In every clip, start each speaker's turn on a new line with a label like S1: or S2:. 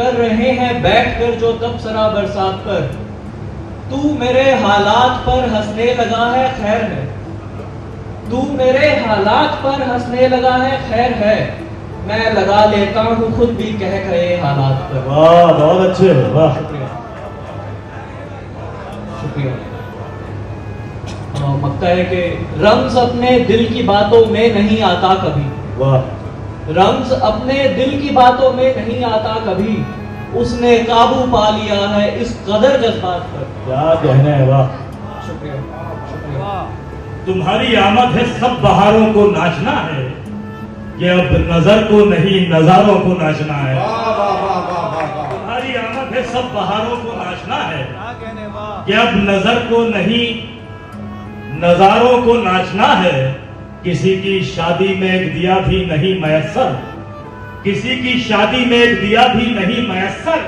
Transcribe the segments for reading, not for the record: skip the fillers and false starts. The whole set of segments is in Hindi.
S1: कर रहे हैं बैठकर जो तबसरा बरसात पर, तू मेरे हालात पर हंसने लगा है खैर है, तू मेरे हालात पर हंसने लगा है खैर है, मैं लगा लेता हूँ खुद भी कह कहे हालात पर।
S2: वाह बहुत अच्छे, वाह
S1: शुक्रिया। मकता है कि रम्ज अपने दिल की बातों में नहीं आता कभी,
S2: वाह
S1: रम्ज अपने दिल की बातों में नहीं आता कभी, उसने काबू पा लिया है इस कदर जज्बात पर।
S2: क्या कहना है, वाह
S1: शुक्रिया शुक्रिया।
S2: तुम्हारी आमद है सब बहारों को नाचना है, कि अब नजर को नहीं नजारों को नाचना है। तुम्हारी आमद है सब बहारों को नाचना है, कि अब नजर को नहीं नजारों को नाचना है। किसी की शादी में एक दिया भी नहीं मयस्सर, किसी की शादी में एक दिया भी नहीं मयस्सर,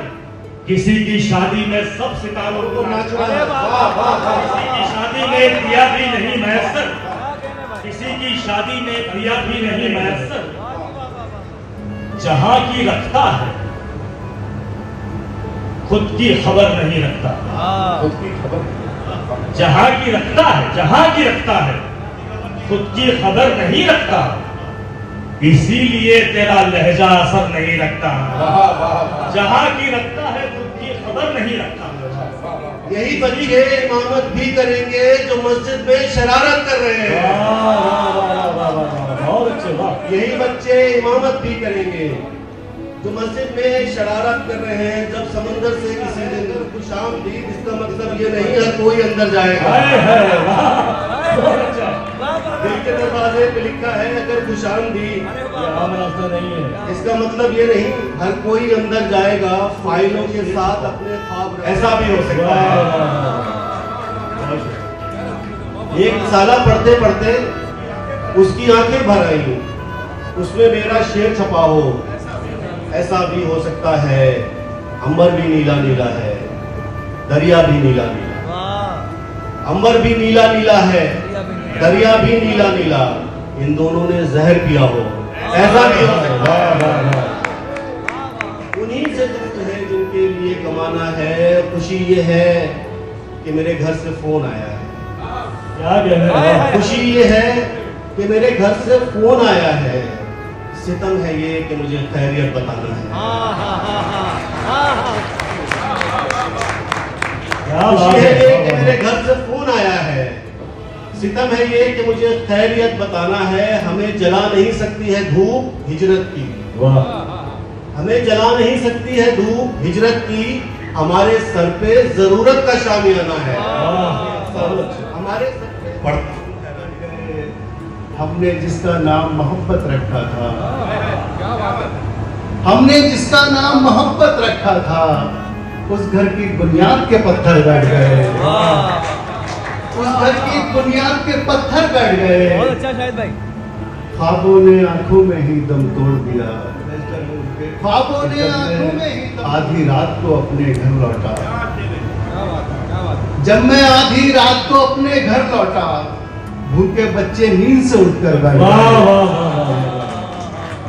S2: किसी की शादी में सब सितारों को नाचना है। किसी की शादी में एक दिया भी नहीं मयस्सर, किसी की शादी में एक दिया भी नहीं मयस्सर। जहां की रखता है खुद की खबर नहीं रखता, खुद की खबर जहां की रखता है, जहां की रखता है खुद की खबर नहीं रखता, इसीलिए तेरा लहजा असर नहीं रखता। जहां की रखता है खुद की खबर नहीं रखता।
S3: यही बच्चे इमामत भी करेंगे जो मस्जिद में शरारत कर रहे हैं।
S2: बहुत अच्छे, वाह
S3: यही बच्चे इमामत भी करेंगे जो मस्जिद में शरारत कर रहे हैं। जब समंदर से किसी ने कुछ आमदीद, इसका मतलब ये नहीं है कोई अंदर जाएगा। दिल के दरवाजे पे लिखा है अगर खुश आमदीद,
S2: आम रास्ता नहीं है।
S3: इसका मतलब ये नहीं हर कोई अंदर जाएगा फाइलों के साथ अपने ख्वाब। ऐसा भी हो सकता है। एक साला पढ़ते पढ़ते उसकी आंखें भर आई, उसमें मेरा शेर छपा हो। ऐसा भी हो सकता है अंबर भी नीला नीला है, दरिया भी नीला नीला, अंबर भी नीला नीला है, दरिया भी नीला नीला, इन दोनों ने जहर पिया हो। ऐसा भी हो सकता है। उन्हीं से दुख है जिनके लिए कमाना है। खुशी ये है कि मेरे घर से फोन आया है।
S2: क्या कहना है,
S3: खुशी ये है कि मेरे घर से फोन आया है। सितम है ये कि मुझे खैरियत बताना है। खुशी है ये कि मेरे घर से फोन आया है। सितम है ये कि मुझे खैरियत बताना है। हमें जला नहीं सकती है धूप हिजरत की,
S2: वाह
S3: हमें जला नहीं सकती है धूप हिजरत की। हमारे सर पे जरूरत का शामियाना है। हमारे सर पे
S4: हमने जिसका नाम मोहब्बत रखा था, हमने जिसका नाम मोहब्बत रखा था, उस घर की बुनियाद के पत्थर बैठ गए। उस घर की बुनियाद के पत्थर बैठ गए।
S1: बहुत अच्छा शाहिद भाई।
S4: ख्वाबों ने आंखों में ही दम तोड़ दिया, ख्वाबों ने आंखों में ही आधी रात को अपने घर लौटा। जब मैं आधी रात को अपने घर लौटा, भूखे बच्चे नींद से उठकर बैठ
S2: वाह
S4: गए।
S2: वाह वाह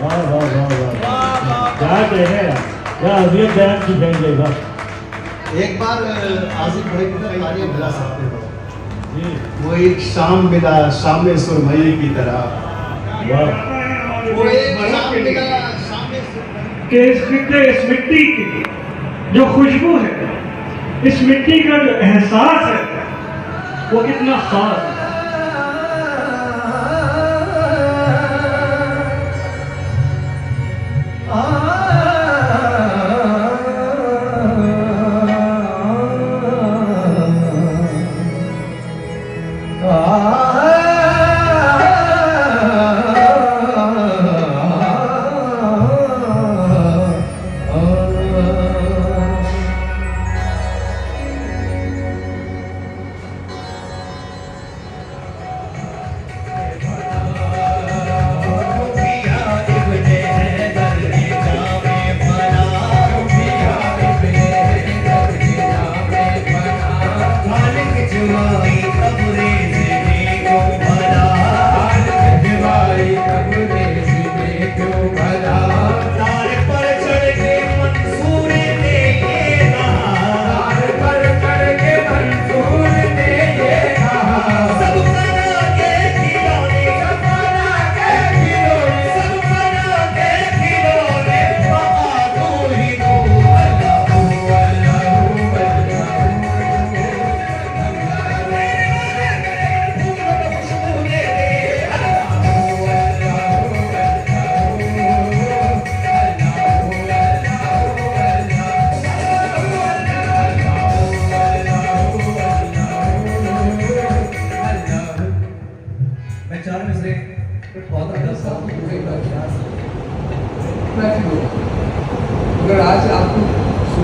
S2: वाह वाह वाह वाह, क्या कहना है, क्या अजलियत बयान की जाएंगे। वाह
S4: एक बार आसिफ भाई को तालियां बुला सकते हो।
S2: जी,
S4: वो एक शाम मिला शाम सुरमई की तरह,
S2: वाह
S4: वो एक शाम मिला शाम सुरमई
S5: कि इस मिट्टी की जो खुशबू है, इस मिट्टी का जो एहसास है, वो कितना खास है।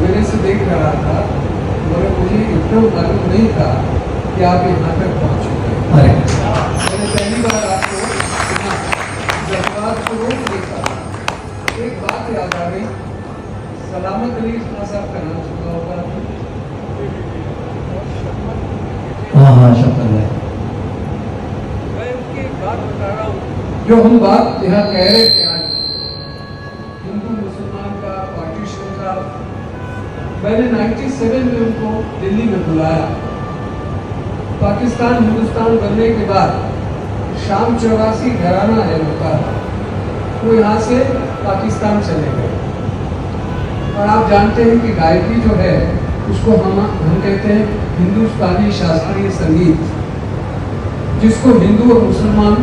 S6: मेरे से देख रहा था, मगर मुझे इतना मालूम नहीं था कि आप यहाँ तक पहुँच चुके हैं। मैंने पहली बार आपको सुना, जज्बात को रोक देखा। एक बात याद आ गई, सलामत अली खान साहब का नाम सुना होगा।
S1: हाँ हाँ शक्ल है।
S6: मैं उनकी एक बात बता रहा हूँ, जो हम बात यहाँ कह रहे थे आज, हिंदू मुसलमान का पार्टीशन का। मैंने 97 में उनको दिल्ली में बुलाया। पाकिस्तान हिंदुस्तान बनने के बाद शाम 84 घराना है उनका, वो यहाँ से पाकिस्तान चले गए। और आप जानते हैं कि गायकी जो है उसको हम कहते हैं हिंदुस्तानी शास्त्रीय संगीत, जिसको हिंदू और मुसलमान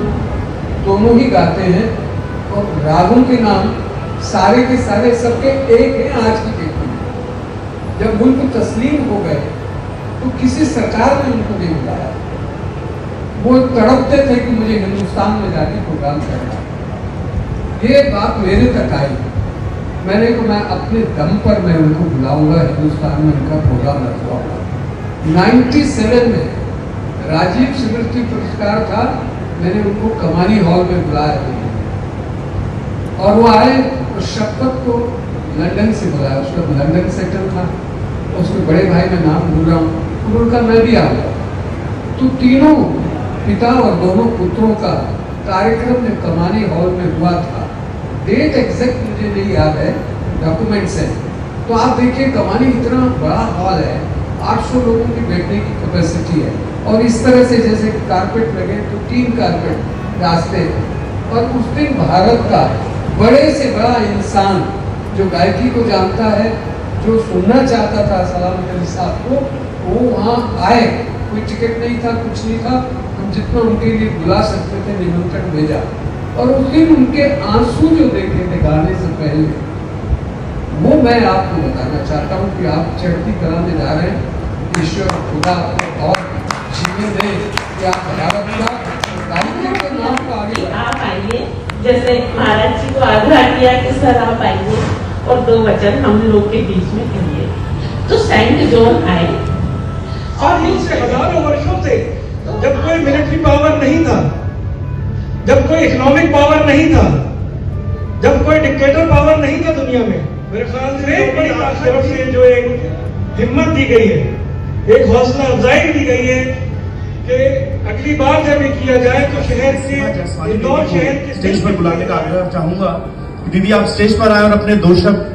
S6: दोनों ही गाते हैं। और रागों के नाम सारे के सारे सबके एक हैं आज की डेट में। जब मुल्क तस्लीम हो गए तो किसी सरकार ने उनको नहीं बुलाया। वो तड़पते थे कि मुझे हिंदुस्तान में जाके प्रोग्राम करना। ये बात मेरे तक आई, मैंने कहा मैं अपने दम पर मैं उनको बुलाऊंगा, हिंदुस्तान में उनका प्रोग्राम रखवाऊंगा। 97 में राजीव स्मृति पुरस्कार था, मैंने उनको कमानी हॉल में बुलाया और वो आए। और शपथ को लंदन से बुलाया, उसका लंदन सेटल था। उसके बड़े भाई मैं नाम भूल रहा हूँ, उनका मैं भी आऊँगा। तो तीनों पिता और दोनों पुत्रों का कार्यक्रम में कमानी हॉल में हुआ था। डेट एग्जैक्ट मुझे नहीं याद है, डॉक्यूमेंट्स हैं। तो आप देखिए कमानी इतना बड़ा हॉल है, 800 लोगों की बैठने की कैपेसिटी है। और इस तरह से जैसे कारपेट लगे तो 3 कारपेट रास्ते। और उस दिन भारत का बड़े से बड़ा इंसान जो गायकी को जानता है, जो सुनना चाहता था सलामत अली साहब को, वो वहाँ आए। कोई टिकट नहीं था, कुछ नहीं था, हम जितना उनके लिए बुला सकते थे निमंत्रण भेजा। और उस दिन उनके आंसू जो देखे थे गाने से पहले, वो मैं आपको बताना चाहता हूँ कि आप चढ़ती कला में जा रहे हैं। ईश्वर खुदा आपको और जीवन दे कि आप भारत का गायकी के नाम को आगे बढ़ाएं।
S7: आप आइए, जैसे महाराज जी को आग्रह किया कि सर आप आइए और 2 वचन हम लोग के बीच में कहिए। तो सेंट जॉन आए
S5: और इनसे हजारों वर्षों से जब कोई मिलिट्री पावर नहीं था, जब कोई इकोनॉमिक पावर नहीं था, जब कोई डिक्टेटर पावर नहीं था दुनिया में, मेरे ख्याल से बड़ी तरफ से जो एक हिम्मत दी गई है, एक हौसला अफजाई दी गई है कि अगली बार जब ये किया जाए तो शहर के इंदौर शहर के
S3: स्टेज पर बुलाने का आग्रह चाहूंगा। दीदी आप स्टेज पर आए और अपने 2 शब्द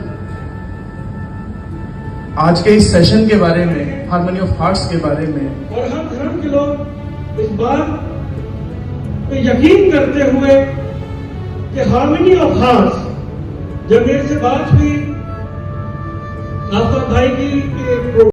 S3: आज के इस सेशन के बारे में, हार्मनी ऑफ हार्ट्स के बारे में।
S5: और हम धर्म के लोग इस बात पे यकीन करते हुए कि हार्मनी ऑफ हार्ट्स, जब मेरे से बात हुई आफत भाई की